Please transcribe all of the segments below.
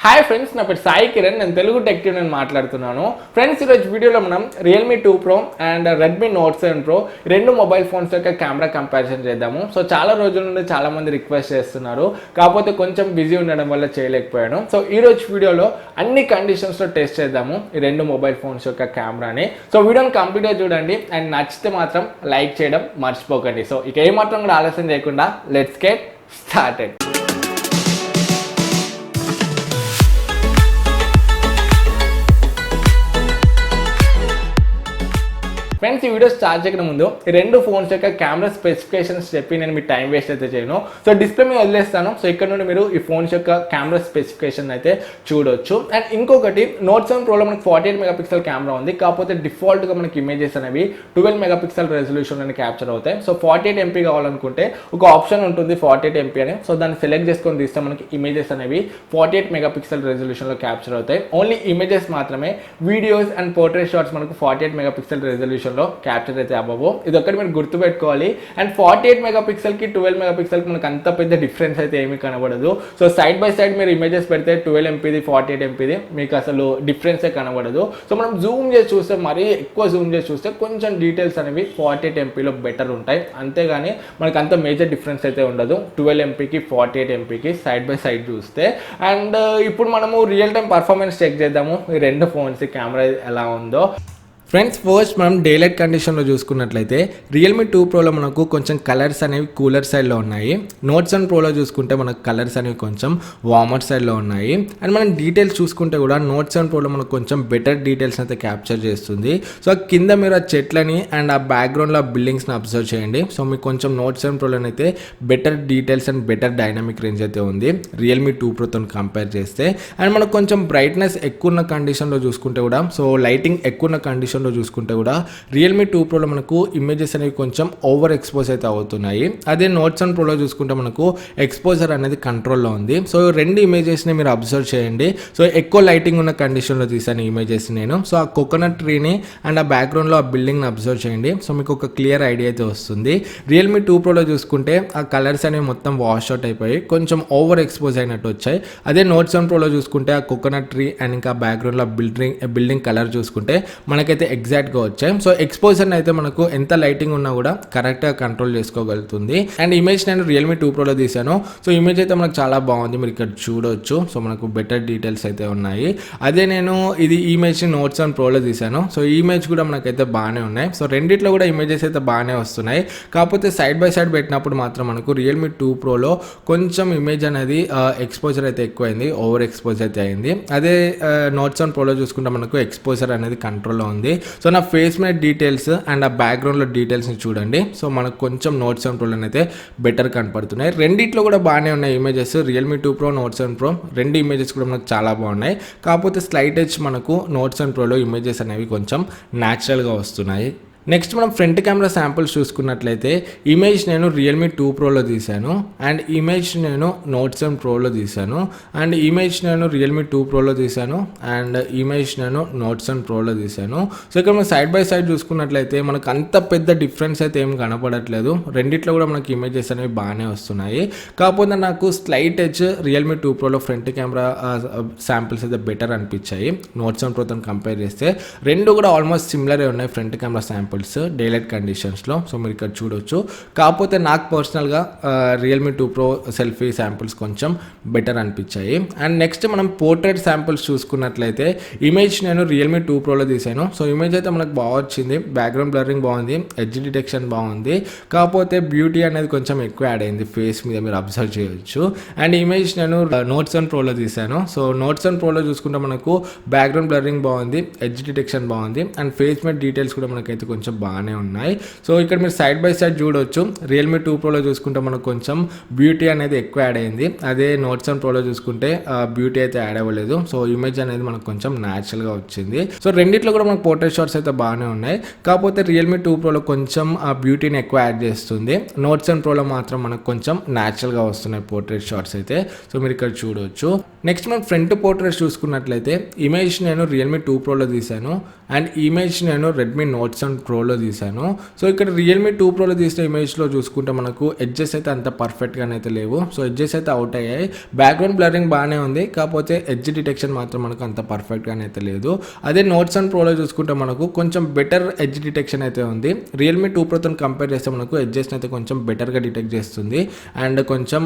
Hi friends, నా పేరు సాయి కిరణ్. నేను తెలుగు టెక్టివ్ నేను మాట్లాడుతున్నాను. ఫ్రెండ్స్, ఈరోజు వీడియోలో మనం Realme 2 Pro and Redmi note 7 Pro రెండు మొబైల్ ఫోన్స్ యొక్క కెమెరా కంపారిజన్ చేద్దాము. సో చాలా రోజుల నుండి చాలా మంది రిక్వెస్ట్ చేస్తున్నారు, కాకపోతే కొంచెం బిజీ ఉండడం వల్ల చేయలేకపోయాను. సో ఈ రోజు వీడియోలో అన్ని కండిషన్స్లో టెస్ట్ చేద్దాము ఈ రెండు మొబైల్ ఫోన్స్ యొక్క కెమెరాని. సో వీడియోని కంప్లీట్గా చూడండి అండ్ నచ్చితే మాత్రం లైక్ చేయడం మర్చిపోకండి. సో ఇక ఏమాత్రం కూడా ఆలస్యం చేయకుండా లెట్స్ గెట్ స్టార్టెడ్. ఫ్రెండ్స్, ఈ వీడియో స్టార్ట్ చేయడం ముందు ఈ రెండు ఫోన్స్ యొక్క కెమెరా స్పెసిఫికేషన్స్ చెప్పి నేను మీ టైం వేస్ట్ అయితే చేయను. సో డిస్ప్లే మీద వదిలేస్తాను. సో ఇక్కడ నుండి మీరు ఈ ఫోన్స్ యొక్క కెమెరా స్పెసిఫికేషన్ అయితే చూడొచ్చు. అండ్ ఇంకొకటి, నోట్ 7 Proలో మనకి 48 మెగాపిక్సెల్ కెమెరా ఉంది, కాకపోతే డిఫాల్ట్గా మనకి ఇమేజెస్ అనేవి 12 మెగాపిక్సెల్ రెజల్యూషన్ అని క్యాప్చర్ అవుతాయి. సో 48 MP కావాలనుకుంటే ఒక ఆప్షన్ ఉంటుంది 48 MP అని. సో దాన్ని సెలెక్ట్ చేసుకొని తీస్తే మనకి ఇమేజెస్ అనేవి 48 మెగాపిక్సెల్ రెజల్యూషన్లో క్యాప్చర్ అవుతాయి. ఓన్లీ ఇమేజెస్ మాత్రమే, వీడియోస్ అండ్ పోర్ట్రేట్ షాట్స్ మనకు 48 మెగాపిక్సెల్ రెజల్యూషన్ క్యాప్చర్ అయితే అవ్వవు. ఇది ఒక్కటి మీరు గుర్తుపెట్టుకోవాలి. అండ్ 48 మెగాపిక్సెల్ కి 12 మెగాపిక్సెల్ కి మనకు అంత పెద్ద డిఫరెన్స్ అయితే ఏమీ కనబడదు. సో సైడ్ బై సైడ్ మీరు ఇమేజెస్ పెడితే 12 MPది 48 MPది మీకు అసలు డిఫరెన్సే కనబడదు. సో మనం జూమ్ చేసి చూస్తే, మరీ ఎక్కువ జూమ్ చేసి చూస్తే కొంచెం డీటెయిల్స్ అనేవి 48 MPలో బెటర్ ఉంటాయి. అంతేగాని మనకు అంత మేజర్ డిఫరెన్స్ అయితే ఉండదు 12 MPకి 48 MPకి సైడ్ బై సైడ్ చూస్తే. అండ్ ఇప్పుడు మనము రియల్ టైం పర్ఫార్మెన్స్ చెక్ చేద్దాము ఈ రెండు ఫోన్స్ కెమెరా ఎలా ఉందో. ఫ్రెండ్స్, ఫస్ట్ మనం డే లైట్ కండిషన్లో చూసుకున్నట్లయితే రియల్మీ 2 Proలో మనకు కొంచెం కలర్స్ అనేవి కూలర్ సైడ్లో ఉన్నాయి. నోట్ 7 Proలో చూసుకుంటే మనకు కలర్స్ అనేవి కొంచెం వార్మర్ సైడ్లో ఉన్నాయి. అండ్ మనం డీటెయిల్స్ చూసుకుంటే కూడా నోట్ 7 Proలో మనకు కొంచెం బెటర్ డీటెయిల్స్ అయితే క్యాప్చర్ చేస్తుంది. సో కింద మీరు ఆ చెట్లని అండ్ ఆ బ్యాక్గ్రౌండ్లో ఆ బిల్డింగ్స్ని అబ్జర్వ్ చేయండి. సో మీకు కొంచెం నోట్ 7 Proలో అయితే better details and better dynamic range అయితే ఉంది రియల్మీ 2 Proతో కంపేర్ చేస్తే. అండ్ మనకు కొంచెం బ్రైట్నెస్ ఎక్కువ ఉన్న కండిషన్లో చూసుకుంటే కూడా, సో లైటింగ్ ఎక్కువ ఉన్న కండిషన్ చూసుకుంటే కూడా రియల్మీ 2 Proలో మనకు ఇమేజెస్ అనేవి కొంచెం ఓవర్ ఎక్స్పోజ్ అయితే అవుతున్నాయి. అదే నోట్ 7 Proలో చూసుకుంటే మనకు ఎక్స్పోజర్ అనేది కంట్రోల్లో ఉంది. సో రెండు ఇమేజెస్ని మీరు అబ్జర్వ్ చేయండి. సో ఎక్కువ లైటింగ్ ఉన్న కండిషన్లో తీసాను ఇమేజెస్ నేను. సో ఆ కోకోనట్ ట్రీని అండ్ ఆ బ్యాక్గ్రౌండ్లో ఆ బిల్డింగ్ని అబ్జర్వ్ చేయండి. సో మీకు ఒక క్లియర్ ఐడియా అయితే వస్తుంది. రియల్మీ 2 Proలో చూసుకుంటే ఆ కలర్స్ అనేవి మొత్తం వాష్ అవుట్ అయిపోయి కొంచెం ఓవర్ ఎక్స్పోజ్ అయినట్టు వచ్చాయి. అదే నోట్ 7 Proలో చూసుకుంటే ఆ కోకోనట్ ట్రీ అండ్ ఇంకా బ్యాక్గ్రౌండ్లో బిల్డింగ్ కలర్ చూసుకుంటే మనకైతే ఎగ్జాక్ట్గా వచ్చాయి. సో ఎక్స్పోజర్ని అయితే మనకు ఎంత లైటింగ్ ఉన్నా కూడా కరెక్ట్గా కంట్రోల్ చేసుకోగలుగుతుంది. అండ్ ఇమేజ్ నేను రియల్మీ 2 Proలో తీసాను. సో ఇమేజ్ అయితే మనకు చాలా బాగుంది, మీరు ఇక్కడ చూడొచ్చు. సో మనకు బెటర్ డీటెయిల్స్ అయితే ఉన్నాయి. అదే నేను ఇది ఇమేజ్ని నోట్ 7 Proలో తీసాను. సో ఈ ఇమేజ్ కూడా మనకైతే బాగానే ఉన్నాయి. సో రెండిట్లో కూడా ఇమేజెస్ అయితే బాగానే వస్తున్నాయి. కాకపోతే సైడ్ బై సైడ్ పెట్టినప్పుడు మాత్రం మనకు రియల్మీ 2 Proలో కొంచెం ఇమేజ్ అనేది ఎక్స్పోజర్ అయితే ఎక్కువైంది, ఓవర్ ఎక్స్పోజ్ అయితే అయింది. అదే నోట్ 7 Proలో చూసుకుంటే మనకు ఎక్స్పోజర్ అనేది కంట్రోల్లో ఉంది. సో నా ఫేస్ మీద డీటెయిల్స్ అండ్ ఆ బ్యాక్గ్రౌండ్లో డీటెయిల్స్ని చూడండి. సో మనకు కొంచెం నోట్ 7 Proలో అయితే బెటర్ కనపడుతున్నాయి. రెండిట్లో కూడా బాగానే ఉన్నాయి images. Realme 2 Pro, note 7 Pro రెండు ఇమేజెస్ కూడా మనకు చాలా బాగున్నాయి. కాకపోతే స్లైట్ ఎడ్జ్ మనకు నోట్ 7 Proలో ఇమేజెస్ అనేవి కొంచెం న్యాచురల్గా వస్తున్నాయి. నెక్స్ట్ మనం ఫ్రంట్ కెమెరా శాంపుల్స్ చూసుకున్నట్లయితే ఇమేజ్ నేను రియల్మీ 2 Proలో తీశాను. అండ్ ఇమేజ్ నేను నోట్ 7 Proలో తీశాను. అండ్ ఇమేజ్ నేను రియల్మీ 2 Proలో తీశాను. అండ్ ఇమేజ్ నేను నోట్ 7 Proలో తీశాను. సో ఇక్కడ మనం సైడ్ బై సైడ్ చూసుకున్నట్లయితే మనకు అంత పెద్ద డిఫరెన్స్ అయితే ఏం కనపడట్లేదు. రెండిట్లో కూడా మనకి ఇమేజెస్ అనేవి బాగానే వస్తున్నాయి. కాకపోతే నాకు స్లైట్ ఎడ్జ్ రియల్మీ 2 Proలో ఫ్రంట్ కెమెరా శాంపిల్స్ అయితే బెటర్ అనిపించాయి నోట్ 7 Proతో కంపేర్ చేస్తే. రెండు కూడా ఆల్మోస్ట్ సిమిలరే ఉన్నాయి front camera samples day light కండిషన్స్లో. సో మీరు ఇక్కడ చూడొచ్చు. కాకపోతే నాకు పర్సనల్గా రియల్మీ 2 Pro సెల్ఫీ శాంపిల్స్ కొంచెం బెటర్ అనిపించాయి. అండ్ నెక్స్ట్ మనం పోర్ట్రేట్ శాంపిల్స్ చూసుకున్నట్లయితే ఇమేజ్ నేను రియల్మీ 2 Proలో తీసాను. సో ఇమేజ్ అయితే మనకు బాగా వచ్చింది, బ్యాక్గ్రౌండ్ బ్లరింగ్ బాగుంది, ఎడ్జ్ డిటెక్షన్ బాగుంది. కాకపోతే బ్యూటీ అనేది కొంచెం ఎక్కువ యాడ్ అయింది ఫేస్ మీద, మీరు అబ్జర్వ్ చేయొచ్చు. అండ్ ఇమేజ్ నేను నోట్ 7 Proలో తీసాను. సో నోట్ 7 Proలో చూసుకుంటే మనకు బ్యాక్గ్రౌండ్ బ్లరింగ్ బాగుంది, ఎడ్జ్ డిటెక్షన్ బాగుంది. అండ్ ఫేస్ మీద డీటెయిల్స్ కూడా మనకైతే కొంచెం బాగానే ఉన్నాయి. సో ఇక్కడ మీరు సైడ్ బై సైడ్ చూడొచ్చు. రియల్మీ 2 Proలో చూసుకుంటే మనకు కొంచెం బ్యూటీ అనేది ఎక్కువ యాడ్ అయింది. అదే నోట్ 7 Proలో చూసుకుంటే బ్యూటీ అయితే యాడ్ అవ్వలేదు. సో ఇమేజ్ అనేది మనకు కొంచెం న్యాచురల్గా వచ్చింది. సో రెండిట్లో కూడా మనకు పోర్ట్రేట్ షాట్స్ అయితే బాగానే ఉన్నాయి. కాకపోతే రియల్మీ 2 Proలో కొంచెం బ్యూటీని ఎక్కువ యాడ్ చేస్తుంది. నోట్ 7 Proలో మాత్రం మనకు కొంచెం న్యాచురల్గా వస్తున్నాయి పోర్ట్రేట్ షాట్స్ అయితే. సో మీరు ఇక్కడ చూడొచ్చు. నెక్స్ట్ మనం ఫ్రంట్ పోర్ట్రేట్ చూసుకున్నట్లయితే ఇమేజ్ నేను రియల్మీ 2 Proలో తీసాను. అండ్ ఇమేజ్ నేను రెడ్మీ నోట్ 7 Pro ప్రోలో తీశాను. సో ఇక్కడ రియల్మీ 2 ప్రోలో తీసిన ఇమేజ్లో చూసుకుంటే మనకు ఎడ్జెస్ అయితే అంత పర్ఫెక్ట్గానే అయితే లేవు. సో ఎడ్జెస్ అయితే అవుట్ అయ్యాయి. బ్యాక్గ్రౌండ్ బ్లరింగ్ బాగానే ఉంది, కాకపోతే ఎడ్జ్ డిటెక్షన్ మాత్రం మనకు అంత పర్ఫెక్ట్గానే అయితే లేదు. అదే నోట్ 7 ప్రోలో చూసుకుంటే మనకు కొంచెం బెటర్ ఎడ్జ్ డిటెక్షన్ అయితే ఉంది. రియల్మీ 2 ప్రోతో కంపేర్ చేస్తే మనకు ఎడ్జెస్ని అయితే కొంచెం బెటర్గా డిటెక్ట్ చేస్తుంది అండ్ కొంచెం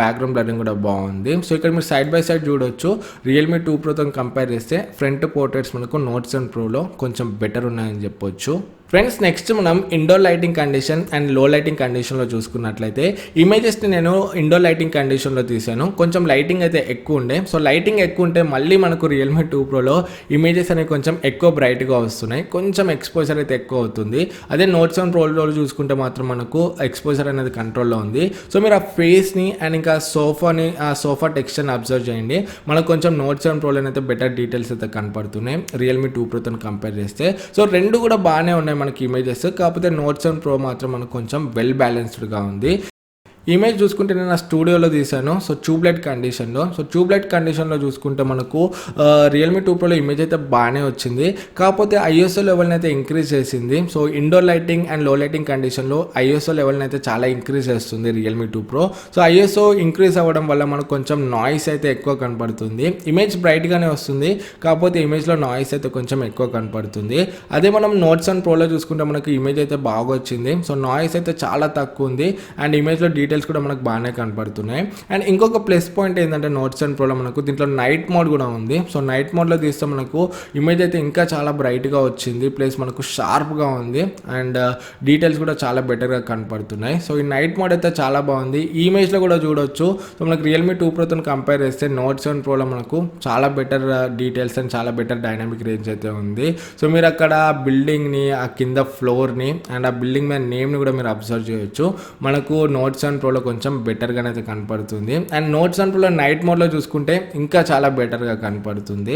బ్యాక్గ్రౌండ్ బ్లరింగ్ కూడా బాగుంది. సో ఇక్కడ మీరు సైడ్ బై సైడ్ చూడొచ్చు. రియల్మీ 2 ప్రోతో కంపేర్ చేస్తే ఫ్రంట్ పోర్ట్రేట్స్ మనకు నోట్ 7 ప్రోలో కొంచెం బెటర్ ఉన్నాయని చెప్పొచ్చు. ఫ్రెండ్స్, నెక్స్ట్ మనం ఇండోర్ లైటింగ్ కండిషన్ అండ్ లో లైటింగ్ కండిషన్లో చూసుకున్నట్లయితే ఇమేజెస్ని నేను ఇండోర్ లైటింగ్ కండిషన్లో తీసాను. కొంచెం లైటింగ్ అయితే ఎక్కువ ఉండే. సో లైటింగ్ ఎక్కువ ఉంటే మళ్ళీ మనకు రియల్మీ 2 ప్రోలో ఇమేజెస్ అనేవి కొంచెం ఎక్కువ బ్రైట్గా వస్తున్నాయి, కొంచెం ఎక్స్పోజర్ అయితే ఎక్కువ అవుతుంది. అదే నోట్ 7 ప్రోలో చూసుకుంటే మాత్రం మనకు ఎక్స్పోజర్ అనేది కంట్రోల్లో ఉంది. సో మీరు ఆ ఫేస్ని అండ్ ఇంకా సోఫా టెక్స్చర్ని అబ్జర్వ్ చేయండి. మనకు కొంచెం నోట్ 7 ప్రోలో అయితే బెటర్ డీటెయిల్స్ అయితే కనపడుతున్నాయి రియల్మీ 2 ప్రోతో కంపేర్ చేస్తే. సో రెండు కూడా బాగానే ఉన్నాయి మనకి ఇమేజెస్, కాకపోతే నోట్ 7 ప్రో మాత్రం మనకు కొంచెం వెల్ బ్యాలెన్స్డ్గా ఉంది. ఇమేజ్ చూసుకుంటే నేను నా స్టూడియోలో తీసాను. సో ట్యూబ్లైట్ కండిషన్లో. సో ట్యూబ్లైట్ కండిషన్లో చూసుకుంటే మనకు రియల్మీ 2 ప్రోలో ఇమేజ్ అయితే బాగానే వచ్చింది, కాకపోతే ఐఎస్ఓ లెవెల్ని అయితే ఇంక్రీజ్ చేసింది. సో ఇండోర్ లైటింగ్ అండ్ లో లైటింగ్ కండిషన్లో ఐఎస్ఓ లెవెల్ని అయితే చాలా ఇంక్రీజ్ చేస్తుంది Realme 2 pro. So ISO increase అవ్వడం వల్ల మనకు కొంచెం నాయిస్ అయితే ఎక్కువ కనపడుతుంది. ఇమేజ్ బ్రైట్గానే వస్తుంది, కాకపోతే ఇమేజ్లో నాయిస్ అయితే కొంచెం ఎక్కువ కనపడుతుంది. అదే మనం నోట్ 7 ప్రోలో చూసుకుంటే మనకు ఇమేజ్ అయితే బాగా వచ్చింది. సో నాయిస్ అయితే చాలా తక్కువ ఉంది అండ్ ఇమేజ్లో డీటెయిల్స్ కూడా మనకు బాగానే కనపడుతున్నాయి. అండ్ ఇంకొక ప్లస్ పాయింట్ ఏంటంటే నోట్ 7 ప్రోలో మనకు దీంట్లో నైట్ మోడ్ కూడా ఉంది. సో నైట్ మోడ్లో తీస్తే మనకు ఇమేజ్ అయితే ఇంకా చాలా బ్రైట్గా వచ్చింది, ప్లస్ మనకు షార్ప్గా ఉంది అండ్ డీటెయిల్స్ కూడా చాలా బెటర్గా కనపడుతున్నాయి. సో ఈ నైట్ మోడ్ అయితే చాలా బాగుంది. ఈ ఇమేజ్లో కూడా చూడొచ్చు. సో మనకు రియల్మీ 2 ప్రోతో కంపేర్ చేస్తే నోట్ 7 ప్రోలో మనకు చాలా బెటర్ డీటెయిల్స్ అండ్ చాలా బెటర్ డైనామిక్ రేంజ్ అయితే ఉంది. సో మీరు అక్కడ బిల్డింగ్ని, ఆ కింద ఫ్లోర్ని అండ్ ఆ బిల్డింగ్ మీద నేమ్ని కూడా మీరు అబ్జర్వ్ చేయొచ్చు. మనకు నోట్ 7 ప్రోలో కొంచెం బెటర్గానే అయితే కనపడుతుంది. అండ్ నోట్ 7 ప్రోలో నైట్ మోడ్లో చూసుకుంటే ఇంకా చాలా బెటర్గా కనపడుతుంది.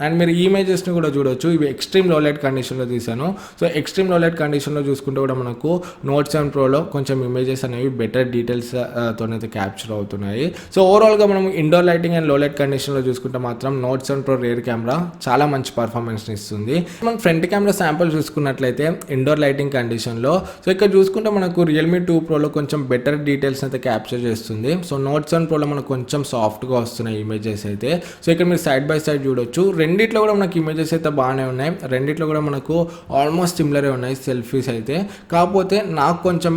అండ్ మీరు ఈ ఇమేజెస్ని కూడా చూడొచ్చు. ఇవి ఎక్స్ట్రీమ్ లో లైట్ కండిషన్లో తీసాను. సో ఎక్స్ట్రీమ్ లో లైట్ కండిషన్లో చూసుకుంటే కూడా మనకు నోట్ 7 ప్రోలో కొంచెం ఇమేజెస్ అనేవి బెటర్ డీటెయిల్స్ తోనైతే క్యాప్చర్ అవుతున్నాయి. సో ఓవరాల్గా మనం ఇండోర్ లైటింగ్ అండ్ లో లైట్ కండిషన్లో చూసుకుంటే మాత్రం నోట్ 7 ప్రో రేర్ కెమెరా చాలా మంచి పర్ఫార్మెన్స్ని ఇస్తుంది. మనం ఫ్రంట్ కెమెరా శాంపుల్ చూసుకున్నట్లయితే ఇండోర్ లైటింగ్ కండిషన్లో సో ఇక్కడ చూసుకుంటే మనకు రియల్మీ 2 ప్రోలో కొంచెం బెటర్ డీటెయిల్స్ అయితే క్యాప్చర్ చేస్తుంది. సో నోట్ 7 ప్రోలో మనకు కొంచెం సాఫ్ట్గా వస్తున్నాయి ఇమేజెస్ అయితే. సో ఇక్కడ మీరు సైడ్ బై సైడ్ చూడొచ్చు. రెండిట్లో కూడా మనకు ఇమేజెస్ అయితే బాగానే ఉన్నాయి. రెండిట్లో కూడా మనకు ఆల్మోస్ట్ సిమిలరే ఉన్నాయి సెల్ఫీస్ అయితే. కాకపోతే నాకు కొంచెం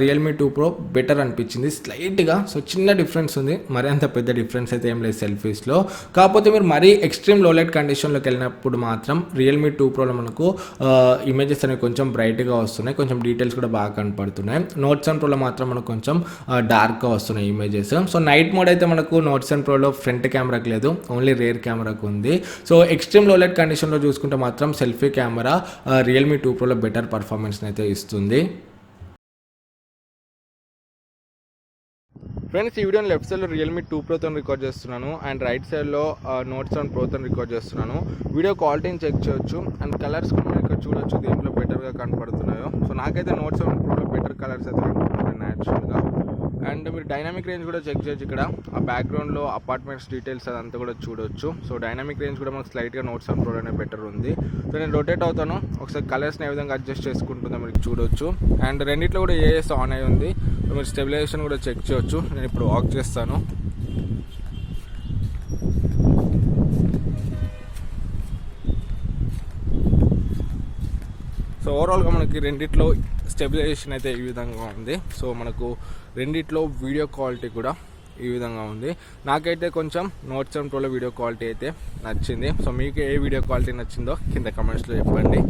రియల్మీ 2 ప్రో బెటర్ అనిపించింది స్లైట్గా. సో చిన్న డిఫరెన్స్ ఉంది, మరి అంత పెద్ద డిఫరెన్స్ అయితే ఏం లేదు సెల్ఫీస్లో. కాకపోతే మీరు మరీ ఎక్స్ట్రీమ్ లో లైట్ కండిషన్లోకి వెళ్ళినప్పుడు మాత్రం రియల్మీ 2 ప్రోలో మనకు ఇమేజెస్ అనేవి కొంచెం బ్రైట్గా వస్తున్నాయి, కొంచెం డీటెయిల్స్ కూడా బాగా కనపడుతున్నాయి. నోట్ 7 ప్రోలో మాత్రం మనకు కొంచెం డార్క్గా వస్తున్నాయి ఇమేజెస్. సో నైట్ మోడ్ అయితే మనకు నోట్ 7 ప్రోలో ఫ్రంట్ కెమెరాకి లేదు, ఓన్లీ రేర్ కెమెరాకు ఉంది. సో ఎక్స్ట్రీమ్ లో లైట్ కండిషన్లో చూసుకుంటే మాత్రం సెల్ఫీ కెమెరా రియల్మీ 2 ప్రోలో బెటర్ పర్ఫార్మెన్స్ని అయితే ఇస్తుంది. ఫ్రెండ్స్, ఈ వీడియోని లెఫ్ట్ సైడ్లో రియల్మీ 2 ప్రోతో రికార్డ్ చేస్తున్నాను అండ్ రైట్ సైడ్లో నోట్ 7 ప్రోతో రికార్డ్ చేస్తున్నాను. వీడియో క్వాలిటీని చెక్ చేయొచ్చు అండ్ కలర్స్ కూడా మీరు ఇక్కడ చూడొచ్చు దేంట్లో బెటర్గా కనపడుతున్నాయో. సో నాకైతే నోట్ 7 ప్రోలో బెటర్ కలర్స్ అయితే కనపడుతున్నాయి న్యాచురల్గా. అండ్ మీరు డైనామిక్ రేంజ్ కూడా చెక్ చేయొచ్చు. ఇక్కడ ఆ బ్యాక్గ్రౌండ్లో అపార్ట్మెంట్స్ డీటెయిల్స్ అదంతా కూడా చూడొచ్చు. సో డైనామిక్ రేంజ్ కూడా మనకు స్లైట్గా నోట్ 7 ప్రోలోనే బెటర్ ఉంది. సో నేను రొటేట్ అవుతాను, ఒకసారి కలర్స్ని ఏ విధంగా అడ్జస్ట్ చేసుకుంటుందో మీరు చూడొచ్చు. అండ్ రెండిట్లో కూడా ఏఎస్ ఆన్ అయి ఉంది. సో మీరు స్టెబిలైజేషన్ కూడా చెక్ చేయొచ్చు. నేను ఇప్పుడు ఆఫ్ చేస్తాను. సో ఓవరాల్గా మనకి రెండిట్లో స్టెబిలైజేషన్ అయితే ఈ విధంగా ఉంది. సో మనకు రెండిట్లో వీడియో క్వాలిటీ కూడా ఈ విధంగా ఉంది. నాకైతే కొంచెం నోట్ 7 ప్రోలో వీడియో క్వాలిటీ అయితే నచ్చింది. సో మీకు ఏ వీడియో క్వాలిటీ నచ్చిందో కింద కమెంట్స్లో చెప్పండి.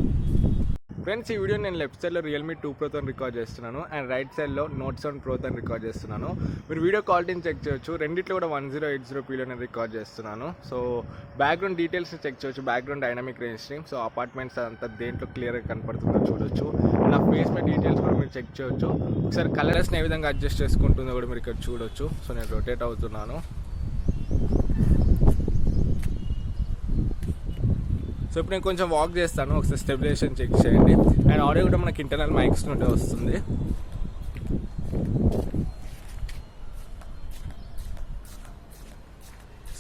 ఫ్రెండ్స్, ఈ వీడియో నేను లెఫ్ట్ సైడ్లో రియల్మీ 2 ప్రోతో రికార్డ్ చేస్తున్నాను అండ్ రైట్ సైడ్లో నోట్ 7 ప్రోతో రికార్డ్ చేస్తున్నాను. మీరు వీడియో క్వాలిటీని చెక్ చేయొచ్చు. రెండిట్లో కూడా 1080p నేను రికార్డ్ చేస్తున్నాను. సో బ్యాక్గ్రౌండ్ డీటెయిల్స్ని చెక్ చేయొచ్చు, బ్యాక్గ్రౌండ్ డైనామిక్ రేంజ్ని. సో అపార్ట్మెంట్స్ అంతా దేంట్లో క్లియర్గా కనపడుతుందో చూడొచ్చు. నా ఫేస్ మీద డీటెయిల్స్ కూడా మీరు చెక్ చేయొచ్చు. ఒకసారి కలర్స్ని ఏ విధంగా అడ్జస్ట్ చేసుకుంటుందో కూడా మీరు ఇక్కడ చూడొచ్చు. సో నేను రొటేట్ అవుతున్నాను. సో ఇప్పుడు నేను కొంచెం వాక్ చేస్తాను, ఒకసారి స్టెబిలైజేషన్ చెక్ చేయండి. అండ్ ఆడియో కూడా మనకి ఇంటర్నల్ మైక్స్ నుండి వస్తుంది.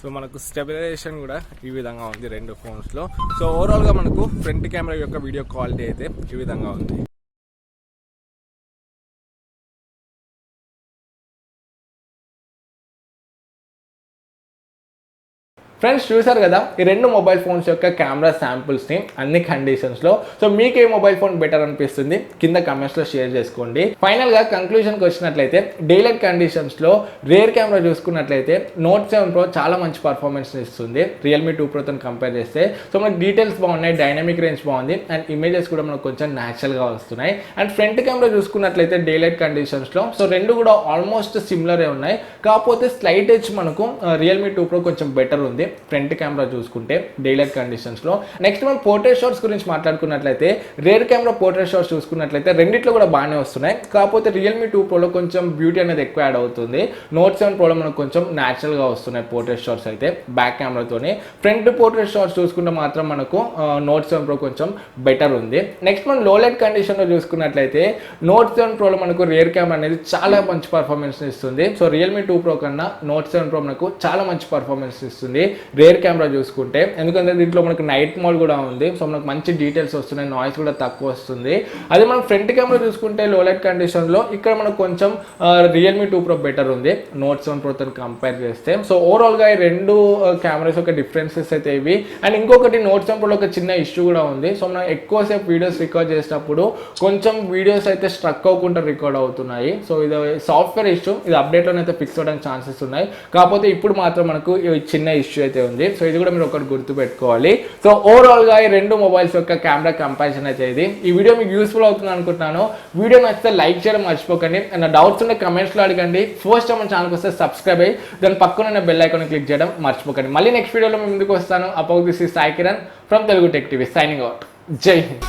సో మనకు స్టెబిలైజేషన్ కూడా ఈ విధంగా ఉంది రెండు ఫోన్స్లో. సో ఓవరాల్గా మనకు ఫ్రంట్ కెమెరా యొక్క వీడియో క్వాలిటీ అయితే ఈ విధంగా ఉంది. ఫ్రెండ్స్ చూసారు కదా ఈ రెండు మొబైల్ ఫోన్స్ యొక్క కెమెరా శాంపుల్స్ని అన్ని కండిషన్స్లో. సో మీకు ఏ మొబైల్ ఫోన్ బెటర్ అనిపిస్తుంది కింద కమెంట్స్లో షేర్ చేసుకోండి. ఫైనల్గా కంక్లూజన్కి వచ్చినట్లయితే డేలైట్ కండిషన్స్లో రేర్ కెమెరా చూసుకున్నట్లయితే Note 7 Pro చాలా మంచి పర్ఫార్మెన్స్ ఇస్తుంది Realme 2 Proతో కంపేర్ చేస్తే. సో మనకు డీటెయిల్స్ బాగున్నాయి, డైనమిక్ రేంజ్ బాగుంది, అండ్ ఇమేజెస్ కూడా మనకు కొంచెం న్యాచురల్గా వస్తున్నాయి. అండ్ ఫ్రంట్ కెమెరా చూసుకున్నట్లయితే డేలైట్ కండిషన్స్లో సో రెండు కూడా ఆల్మోస్ట్ సిమిలరే ఉన్నాయి. కాకపోతే స్లైట్ ఎడ్జ్ మనకు Realme 2 Pro కొంచెం బెటర్ ఉంది ఫ్రంట్ కెమెరా చూసుకుంటే డేలైట్ కండిషన్స్లో. నెక్స్ట్ మనం పోర్ట్రేట్ షాట్స్ గురించి మాట్లాడుకున్నట్లయితే రేర్ కెమెరా పోర్ట్రేట్ షాట్స్ చూసుకున్నట్లయితే రెండిట్లో కూడా బాగానే వస్తున్నాయి. కాకపోతే Realme 2 Proలో కొంచెం బ్యూటీ అనేది ఎక్కువ యాడ్ అవుతుంది. Note 7 Proలో మనకు కొంచెం న్యాచురల్గా వస్తున్నాయి పోర్ట్రేట్ షాట్స్ అయితే బ్యాక్ కెమెరాతోనే. ఫ్రంట్ పోర్ట్రేట్ షాట్స్ చూసుకుంటే మాత్రం మనకు Note 7 Pro కొంచెం బెటర్ ఉంది. నెక్స్ట్ మనం లో లైట్ కండిషన్లో చూసుకున్నట్లయితే Note 7 Proలో మనకు రేర్ కెమెరా అనేది చాలా మంచి పర్ఫార్మెన్స్ ఇస్తుంది. సో Realme 2 Pro కన్నా Note 7 Pro మనకు చాలా మంచి పర్ఫార్మెన్స్ ఇస్తుంది రేర్ కెమెరా చూసుకుంటే. ఎందుకంటే దీంట్లో మనకు నైట్ మోడ్ కూడా ఉంది. సో మనకు మంచి డీటెయిల్స్ వస్తున్నాయి, నాయిస్ కూడా తక్కువ వస్తుంది. అదే మనం ఫ్రంట్ కెమెరా చూసుకుంటే లో లైట్ కండిషన్లో ఇక్కడ మనకు కొంచెం Realme 2 Pro బెటర్ ఉంది Note 7 Proతో కంపేర్ చేస్తే. సో ఓవరాల్గా ఈ రెండు కెమెరాస్ యొక్క డిఫరెన్సెస్ అయితే ఇవి. అండ్ ఇంకొకటి Note 7 Proలో ఒక చిన్న ఇష్యూ కూడా ఉంది. సో మనం ఎక్కువసేపు వీడియోస్ రికార్డ్ చేసేటప్పుడు కొంచెం వీడియోస్ అయితే స్ట్రక్ అవ్వకుండా రికార్డ్ అవుతున్నాయి. సో ఇది సాఫ్ట్వేర్ ఇష్యూ, ఇది అప్డేట్లోనే అయితే ఫిక్స్ అవ్వడానికి ఛాన్సెస్ ఉన్నాయి. కాకపోతే ఇప్పుడు మాత్రం మనకు చిన్న ఇష్యూ అయితే ఉంది. సో ఇది కూడా మీరు ఒకటి గుర్తుపెట్టుకోవాలి. సో ఓవరాల్గా ఈ రెండు మొబైల్స్ యొక్క కెమెరా కంపారిజన్ అయితే ఇది. ఈ వీడియో మీకు యూస్ఫుల్ అవుతుంది అనుకుంటున్నాను. వీడియో నచ్చితే లైక్ చేయడం మర్చిపోకండి. అండ్ డౌట్స్ ఉంటే కమెంట్స్లో అడగండి. ఫస్ట్ టైం మన ఛానల్కి వస్తే సబ్స్క్రైబ్ అయ్యి దాని పక్కన బెల్ ఐకాన్ క్లిక్ చేయడం మర్చిపోకండి. మళ్ళీ నెక్స్ట్ వీడియోలో మేము ముందుకు వస్తాను. Opposite this is Sai Kiran from Telugu tech TV signing out. జై హింద్.